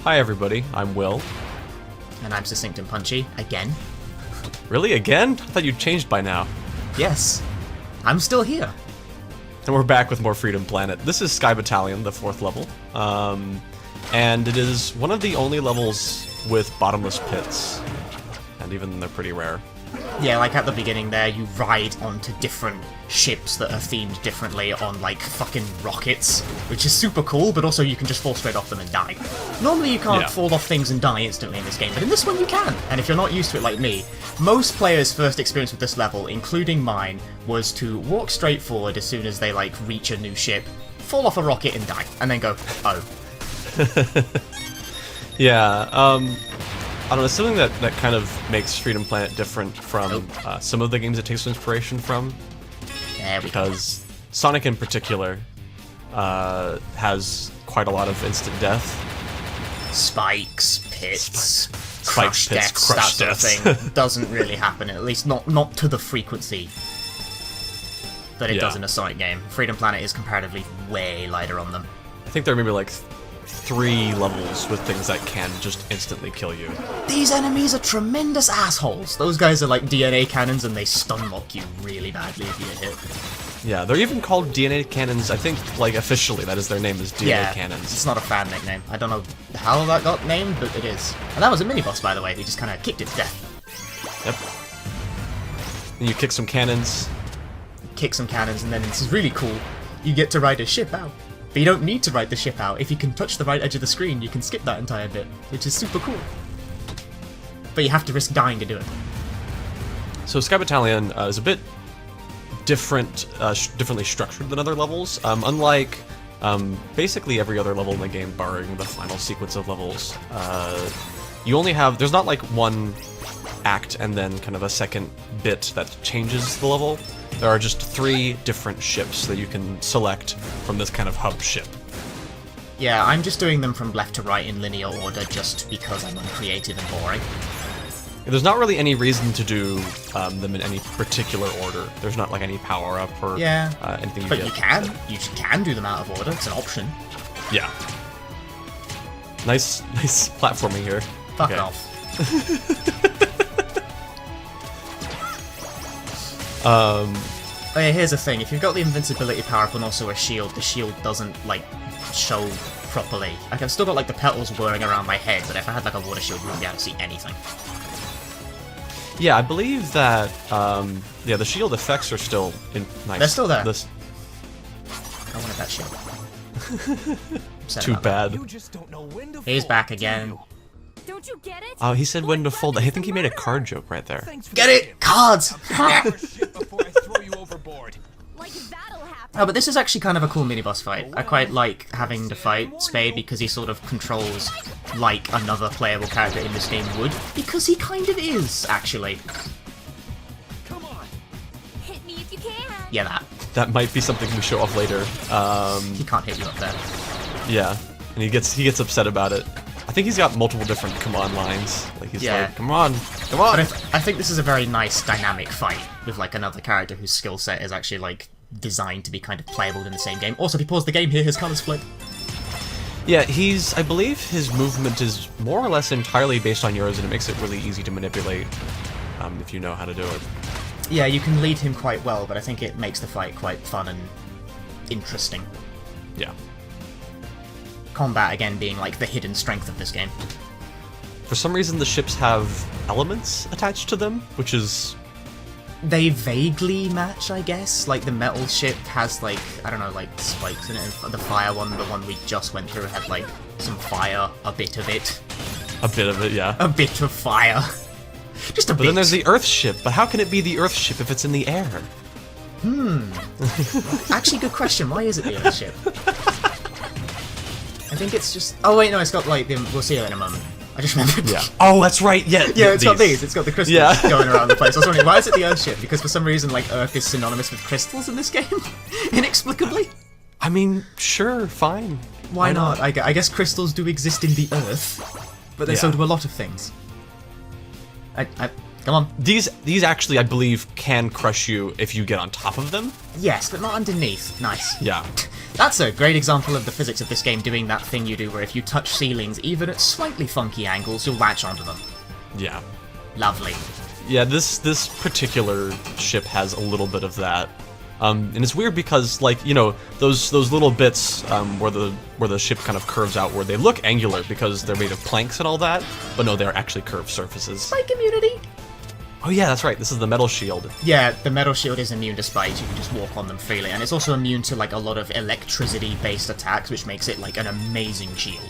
Hi everybody, I'm Will. And I'm Succinct and Punchy, again. Really, again? I thought you'd changed by now. Yes, I'm still here. And we're back with more Freedom Planet. This is Sky Battalion, the 4th level. And it is one of the only levels with bottomless pits. And even they're pretty rare. Yeah, like at the beginning there, you ride onto different ships that are themed differently on, like, fucking rockets, which is super cool, but also you can just fall straight off them and die. Normally you can't fall off things and die instantly in this game, but in this one you can, and if you're not used to it like me, most players' first experience with this level, including mine, was to walk straight forward as soon as they, like, reach a new ship, fall off a rocket and die, and then go, oh. Yeah, I don't know, something that kind of makes Freedom Planet different from some of the games it takes inspiration from. Because Sonic in particular has quite a lot of instant death. Spikes, pits, Spikes, crush deaths, that sort of thing doesn't really happen, at least not to the frequency that it does in a Sonic game. Freedom Planet is comparatively way lighter on them. I think there are maybe like 3 levels with things that can just instantly kill you. These enemies are tremendous assholes. Those guys are like DNA cannons and they stun lock you really badly if you get hit. Yeah, they're even called DNA cannons. I think, like, officially that is their name, is DNA cannons. It's not a fan nickname. I don't know how that got named, but it is. And that was a mini-boss, by the way. We just kind of kicked it to death. Yep. And you kick some cannons. Kick some cannons, and then this is really cool. You get to ride a ship out. But you don't need to ride the ship out. If you can touch the right edge of the screen, you can skip that entire bit, which is super cool. But you have to risk dying to do it. So Sky Battalion is a bit differently structured than other levels. Unlike basically every other level in the game, barring the final sequence of levels, you only have, there's not like one act and then kind of a second bit that changes the level. There are just 3 different ships that you can select from this kind of hub ship. Yeah, I'm just doing them from left to right in linear order just because I'm uncreative and boring. There's not really any reason to do them in any particular order. There's not like any power-up or anything you get. But you can do them out of order, it's an option. Yeah. Nice platforming here. Fuck off. Oh yeah, here's the thing, if you've got the invincibility power-up and also a shield, the shield doesn't, like, show properly. Like, I've still got, like, the petals whirring around my head, but if I had, like, a water shield, we wouldn't be able to see anything. Yeah, I believe that, the shield effects are still nice. They're still there. I wanted that shield. Too bad. He's back again. Don't you get it? Oh, he said when to fold. I think he made a card joke right there. Get it? Cards! Oh, but this is actually kind of a cool mini-boss fight. I quite like having to fight Spade because he sort of controls like another playable character in this game would. Because he kind of is, actually. Come on. Hit me if you can. Yeah, that. That might be something we show off later. He can't hit you up there. Yeah, and he gets upset about it. I think he's got multiple different command lines. Like he's like, come on, come on. But I think this is a very nice dynamic fight with like another character whose skill set is actually like designed to be kind of playable in the same game. Also, if you pause the game here, his colors flip. Yeah, I believe his movement is more or less entirely based on yours, and it makes it really easy to manipulate if you know how to do it. Yeah, you can lead him quite well, but I think it makes the fight quite fun and interesting. Yeah. Combat, again, being like the hidden strength of this game. For some reason, the ships have elements attached to them, which is... They vaguely match, I guess. Like, the metal ship has, like, I don't know, like, spikes in it. The fire one, the one we just went through, had, like, some fire, a bit of it. A bit of it, yeah. A bit of fire. Just a bit. But then there's the Earth ship, but how can it be the Earth ship if it's in the air? Actually, good question. Why is it the Earth ship? I think it's just... Oh, wait, no, it's got, like, we'll see it in a moment. I just remembered. Yeah. Oh, that's right, yeah. Yeah, it's got these. It's got the crystals going around the place. I was wondering, why is it the Earth ship? Because for some reason, like, Earth is synonymous with crystals in this game. Inexplicably. I mean, sure, fine. Why not? I guess crystals do exist in the Earth, but then so do a lot of things. Come on. These actually, I believe, can crush you if you get on top of them. Yes, but not underneath. Nice. Yeah. That's a great example of the physics of this game doing that thing you do where if you touch ceilings, even at slightly funky angles, you'll latch onto them. Yeah. Lovely. Yeah, this particular ship has a little bit of that. And it's weird because, like, you know, those little bits where the ship kind of curves outward, they look angular because they're made of planks and all that, but no, they're actually curved surfaces. Spike immunity! Oh yeah, that's right, this is the metal shield. Yeah, the metal shield is immune to spikes, you can just walk on them freely, and it's also immune to, like, a lot of electricity-based attacks, which makes it, like, an amazing shield.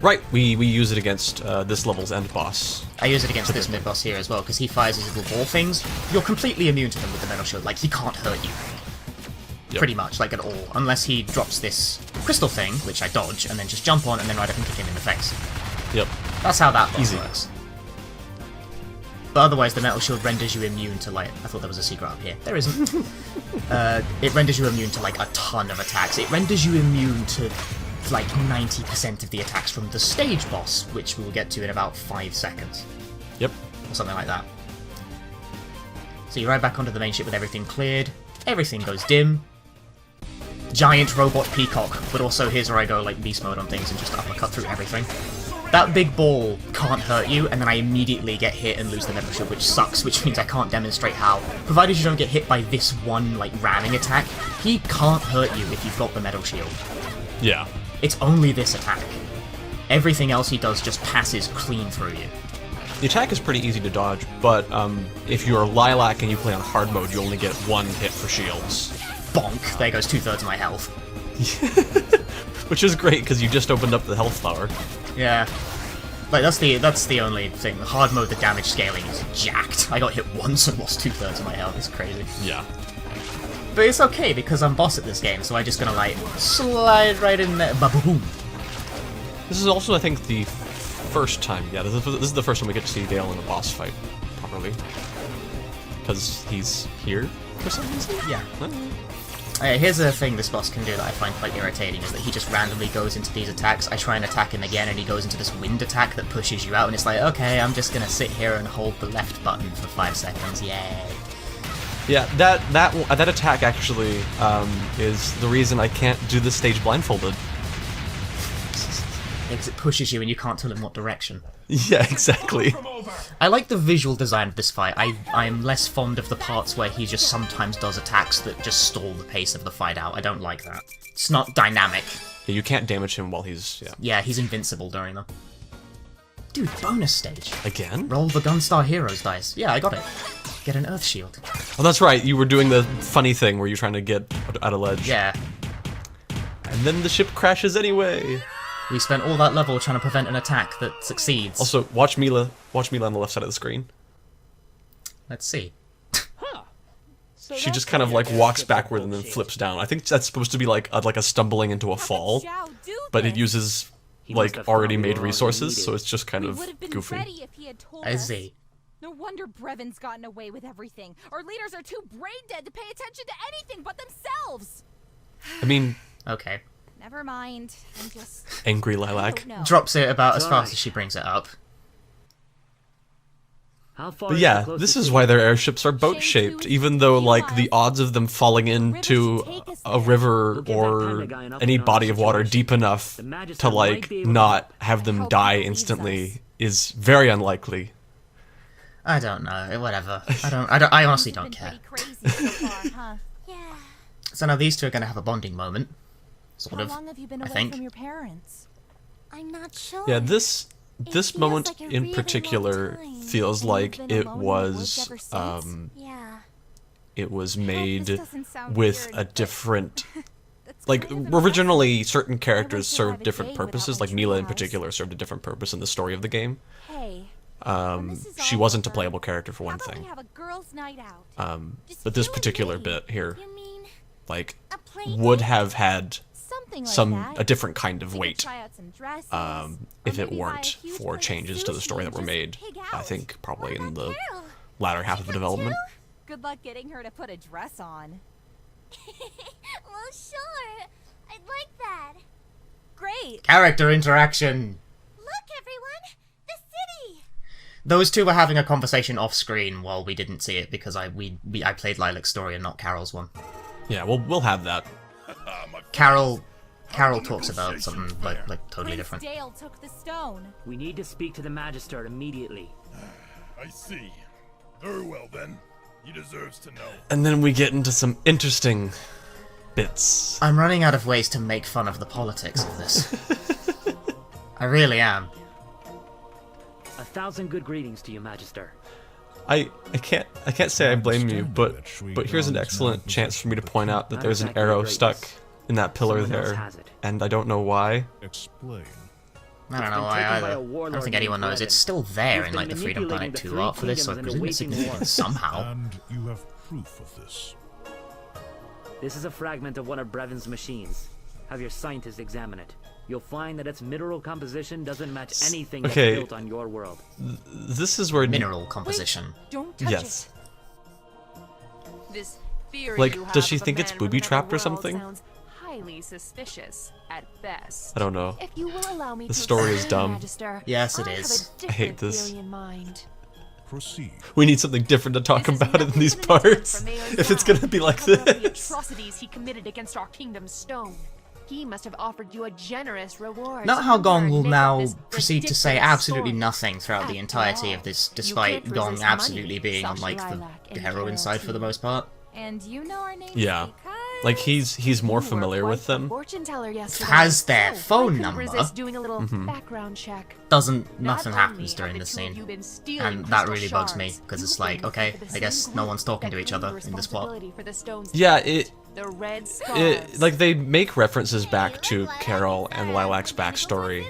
Right, we use it against this level's end boss. I use it against this mid-boss here as well, because he fires his little ball things. You're completely immune to them with the metal shield, like, he can't hurt you. Yep. Pretty much, like, at all. Unless he drops this crystal thing, which I dodge, and then just jump on, and then ride up and kick him in the face. Yep. That's how that boss Easy. works. But otherwise, the metal shield renders you immune to, like... I thought there was a secret up here. There isn't. It renders you immune to, like, a ton of attacks. It renders you immune to, like, 90% of the attacks from the stage boss, which we'll get to in about 5 seconds. Yep. Or something like that. So you ride back onto the main ship with everything cleared. Everything goes dim. Giant robot peacock, but also here's where I go, like, beast mode on things and just uppercut through everything. That big ball can't hurt you, and then I immediately get hit and lose the metal shield, which sucks, which means I can't demonstrate how. Provided you don't get hit by this one, like, ramming attack, he can't hurt you if you've got the metal shield. Yeah. It's only this attack. Everything else he does just passes clean through you. The attack is pretty easy to dodge, but if you're Lilac and you play on hard mode, you only get 1 hit for shields. Bonk! There goes 2/3 of my health. Which is great, because you just opened up the health bar. Yeah. Like, that's the only thing. The hard mode, the damage scaling is jacked. I got hit once and lost 2/3 of my health. It's crazy. Yeah. But it's okay, because I'm boss at this game, so I'm just gonna, like, slide right in there. Ba-boom! This is also, I think, the first time. Yeah, this is the first time we get to see Dale in a boss fight, properly. Because he's here for some reason? Yeah. Here's a thing this boss can do that I find quite irritating, is that he just randomly goes into these attacks. I try and attack him again, and he goes into this wind attack that pushes you out, and it's like, okay, I'm just gonna sit here and hold the left button for 5 seconds, yay. Yeah, that attack actually is the reason I can't do this stage blindfolded. Because it pushes you and you can't tell in what direction. Yeah, exactly. I like the visual design of this fight. I'm less fond of the parts where he just sometimes does attacks that just stall the pace of the fight out. I don't like that. It's not dynamic. Yeah, you can't damage him while he's... Yeah, he's invincible during them. Dude, bonus stage. Again? Roll the Gunstar Heroes dice. Yeah, I got it. Get an Earth Shield. Oh, that's right. You were doing the funny thing where you're trying to get at a ledge. Yeah. And then the ship crashes anyway. We spent all that level trying to prevent an attack that succeeds. Also, watch Mila on the left side of the screen. Let's see. She just kind of like walks backward and then flips down. I think that's supposed to be like a stumbling into a fall, but it uses like already made resources, so it's just kind of goofy. I see. No wonder Brevon's gotten away with everything. Our leaders are too brain dead to pay attention to anything but themselves. I mean, okay. Never mind. I'm just angry Lilac. Drops it about as fast as she brings it up. But yeah, this is why their airships are boat-shaped, even though, like, the odds of them falling into a river or any body of water deep enough to, like, not have them die instantly is very unlikely. I don't know, whatever. I honestly don't care. So now these two are gonna have a bonding moment. Sort of, How long have you been away I think. From your parents? I'm not sure. Yeah, this moment like in particular feels like it was it was made with a different like originally certain characters served different purposes, like Mila in particular served a different purpose in the story of the game. She wasn't a playable character for one thing. But this particular bit here like would have had a different kind of weight if it weren't for changes to the story that were made, I think probably in the latter half of the development. Good luck getting her to put a dress on. Well, sure. I'd like that. Great. Character interaction. Look, everyone. The city. Those two were having a conversation off screen while we didn't see it because I played Lilac's story and not Carol's one. Yeah, we'll have that. Carol talks about something like totally different. Dale took the stone. We need to speak to the Magister immediately. I see. Very well then. He deserves to know. And then we get into some interesting bits. I'm running out of ways to make fun of the politics of this. I really am. 1,000 good greetings to you, Magister. I can't say I blame you, but here's an excellent chance for me to point out that there's an arrow stuck in that pillar Someone else there, has it. and I don't know why. Explain. I don't know why either. I don't think anyone knows. It's still there in like the Freedom Planet 2 art for this, so I presume it's significant somehow. And you have proof of this. This is a fragment of one of Brevon's machines. Have your scientists examine it. You'll find that its mineral composition doesn't match anything that's built on your world. This is where Mineral composition. Don't touch yes. it. This theory Like, you have does she of a think it's man from booby-trapped or another world something? sounds highly suspicious at best. I don't know. If you will allow me The to story is explain, dumb. Magister, Yes, it I have a is. I hate different this. theory in mind. Proceed. We need something different to talk This is about in nothing these but an attempt parts. from Mayor's If it's Lab gonna be like Cover up the this. atrocities he committed against our kingdom's stone. He must have offered you a generous reward. Not how Gong will Make up now this proceed to say ridiculous absolutely story. nothing throughout the After entirety all, of this, you despite can't Gong resist absolutely money, being on Sasha like Lilac the and heroine Carol side for the too. most part. And you know our names Yeah. because... Like he's more You were familiar quite with the them. Fortune teller yesterday. Has their So, phone I couldn't number. resist doing a little Mm-hmm. background check. Nothing Not happens only during have this the two of scene. you been stealing And that crystal really bugs me, shards, because you it's like, think okay, for the I same guess no group one's talking that to each claimed other in this plot. responsibility for the stone's Yeah, death. The red it scarves. like they make references back to Carol and Lilac's backstory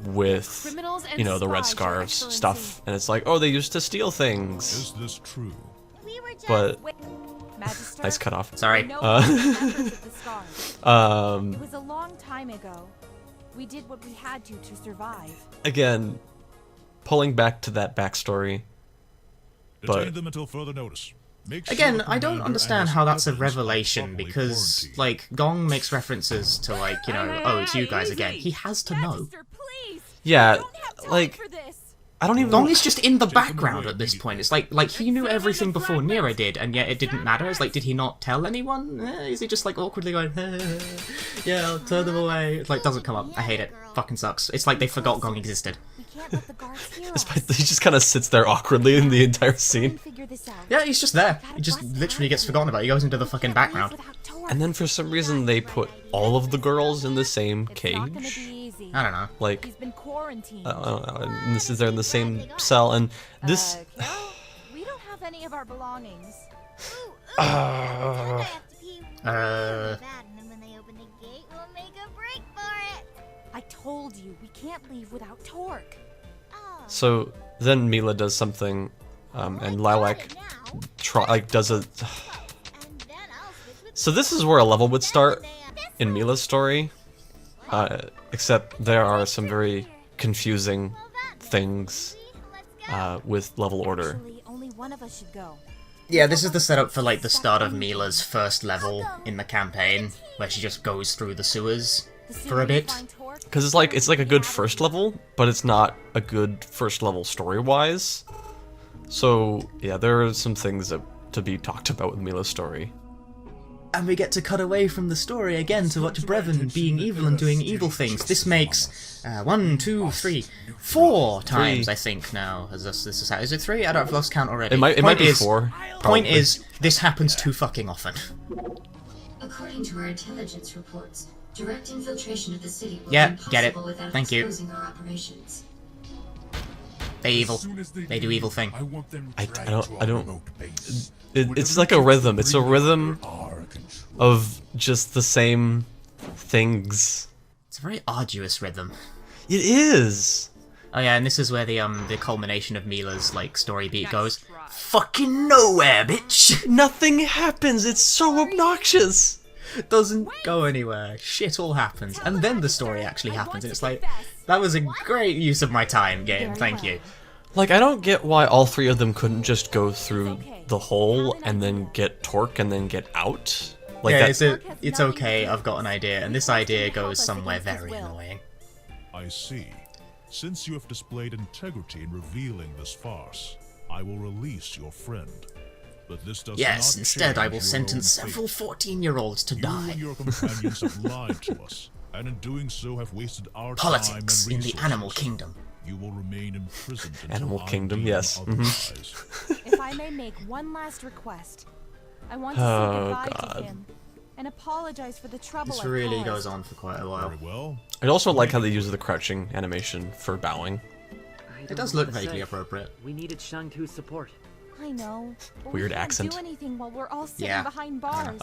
with Criminals and you know the red spies, Your scarves Excellency. stuff, and it's like, oh, they used to steal things. Is this true? We were just But Magister, nice cutoff. I Sorry. know about the members of the Scars. It was a long time ago. We did what we had to survive. Again, pulling back to that backstory. Detain But them until further notice. Make sure Again, the I don't commander understand and his how that's a weapons are revelation, properly because, quarantined. like, Gong makes references to, like, you know, oh, it's you guys again. He has to know. Magister, please! yeah, We don't have time like for this. I don't even. Gong is just in the Take him background away at this point. immediately. It's like he knew everything before Nira did, and yet it didn't matter. It's like, did he not tell anyone? Is he just like awkwardly going, yeah, I'll turn them away? It's like, doesn't come up. I hate it. Fucking sucks. It's like they forgot Gong existed. We can't let the guards hear us. Despite he just kind of sits there awkwardly in the entire We scene, can figure this out. Yeah, he's just there. He just literally gets forgotten about. He goes into the fucking background. and then for some reason they put all of the girls in the same It's not gonna cage. be easy. I don't know. Like He's been quarantined. I don't know, and this is they're in the same cell, and this. Carol, we don't have any of our belongings. I have to pee really Uh. bad, and then when they open the gate, we'll make a break for it. I told you, we can't leave without Torque. Oh. So then Mila does something, and Lilac does a. And then I'll switch with So this is where a level would start this in Mila's story, except there are some very confusing things with level order. Actually, only one of us should go. Yeah, this is the setup for like the start of Mila's first level in the campaign, where she just goes through the sewers The for sooner a we bit. find Torque, Because it's like a good first level, but it's not a good first level story-wise. So yeah, there are some things that to be talked about with Mila's story. And we get to cut away from the story again to watch Brevin being evil and doing evil things. This makes 1, 2, 3, 4 times, I think, now. As this is how, is it 3? I don't, I've lost count already. It might Point be is, 4. Point probably. is, this happens too fucking often. According to our intelligence reports, direct infiltration of the city will Yeah, be get it. impossible without Thank you. exposing our operations. They evil. They do evil thing. I don't. It's like a rhythm. It's a rhythm of just the same things. It's a very arduous rhythm. It is. Oh yeah, and this is where the culmination of Mila's like story beat goes. Fucking nowhere, bitch. Nothing happens. It's so obnoxious. Doesn't go anywhere. Shit all happens, and then the story actually happens, and it's like, that was a great use of my time, game. Thank you. Like, I don't get why all three of them couldn't just go through the hole and then get Torque and then get out. Like Yeah, that. it's okay. I've got an idea, and this idea goes somewhere very annoying. I see. Since you have displayed integrity in revealing this farce, I will release your friend. But this does Yes, not instead I will change your sentence own several fate. 14-year-olds to You die. and your companions have lied to us, and in doing so have wasted our Politics time and in the resources. animal kingdom. You will remain imprisoned until Animal I kingdom, deem yes. otherwise. If I may make one last request, I want to say Oh, goodbye God. to him and apologize for the trouble This I really caused. goes on for quite a while. Very well. I also like how they use the crouching animation for bowing. It does look vaguely appropriate. We needed Shang-Tu's support. I know. But Weird we can't accent. do anything while we're all sitting Yeah. behind bars.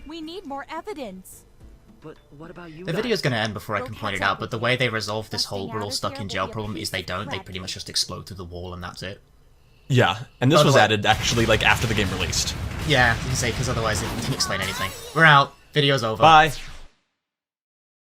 We need more evidence. But what about you The guys? video's gonna end before I We'll can point it catch up out, but with the you. way they resolve this Busting whole we're out all of stuck here in will jail be a problem piece is they of don't. They crap. pretty much just explode through the wall and that's it. Yeah, and this By the was way- added actually like after the game released. Yeah, you can say, because otherwise it didn't explain anything. We're out. Video's over. Bye.